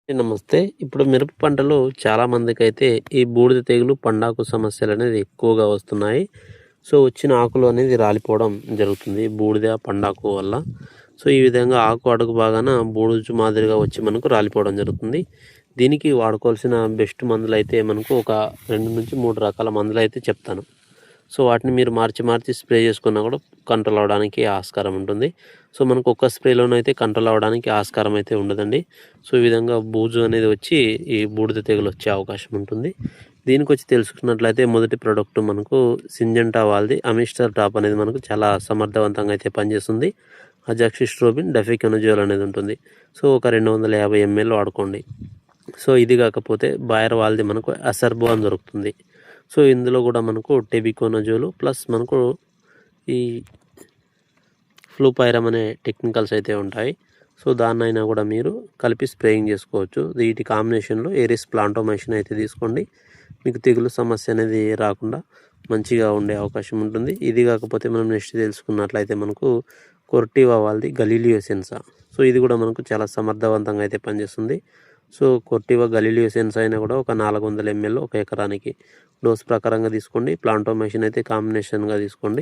నమస్తే. ఇప్పుడు మిరప పంటలో చాలా మందికైతే ఈ బూడిద తెగులు, పండాకు సమస్యలనేది ఎక్కువగా వస్తున్నాయి. సో, వచ్చిన ఆకులు అనేది రాలిపోవడం జరుగుతుంది. బూడిద, పండాకు వల్ల. సో, ఈ విధంగా ఆకు అడుగు భాగాన బూజు మాదిరిగా వచ్చి మనకు రాలిపోవడం జరుగుతుంది. దీనికి వాడుకోవాల్సిన బెస్ట్ మందులైతే మనకు ఒక 2-3 రకాల మందులైతే చెప్తాను. సో, వాటిని మీరు మార్చి మార్చి స్ప్రే చేసుకున్నా కూడా కంట్రోల్ అవ్వడానికి ఆస్కారం ఉంటుంది. సో, మనకు ఒక్క స్ప్రేలోనైతే కంట్రోల్ అవ్వడానికి ఆస్కారం అయితే ఉండదండి. సో, ఈ విధంగా బూజు అనేది వచ్చి ఈ బూడిద తెగులు వచ్చే అవకాశం ఉంటుంది. దీనికొచ్చి తెలుసుకున్నట్లయితే మొదటి ప్రోడక్ట్ మనకు సింజెంటా వాళ్ళది అమిస్టర్ టాప్ అనేది మనకు చాలా సమర్థవంతంగా అయితే పనిచేస్తుంది. అజాక్సిస్ట్రోబిన్, డెఫికెనజోల్ అనేది ఉంటుంది. సో, ఒక 250 ml వాడుకోండి. సో, ఇది కాకపోతే బాయర్ వాళ్ళది మనకు అసర్బో అని దొరుకుతుంది. సో, ఇందులో కూడా మనకు టెబికోనజోల్ ప్లస్ మనకు ఈ ఫ్లూపైరమ్ అనే టెక్నికల్స్ అయితే ఉంటాయి. సో, దాన్నైనా కూడా మీరు కలిపి స్ప్రేయింగ్ చేసుకోవచ్చు. వీటి కాంబినేషన్లో ఏరిస్ ప్లాంటోమైసిన్ అయితే తీసుకోండి. మీకు తెగులు సమస్య అనేది రాకుండా మంచిగా ఉండే అవకాశం ఉంటుంది. ఇది కాకపోతే మనం నెక్స్ట్ తెలుసుకున్నట్లయితే మనకు కొర్టివా వాళ్ళది గలీలియో సెన్సా. సో, ఇది కూడా మనకు చాలా సమర్థవంతంగా అయితే పనిచేస్తుంది. సో, కొర్టివా గలీలియో సెన్సా అయినా కూడా ఒక 400 ml ఒక ఎకరానికి డోస్ ప్రకారంగా తీసుకోండి. ప్లాంటోమైసిన్ అయితే కాంబినేషన్గా తీసుకోండి.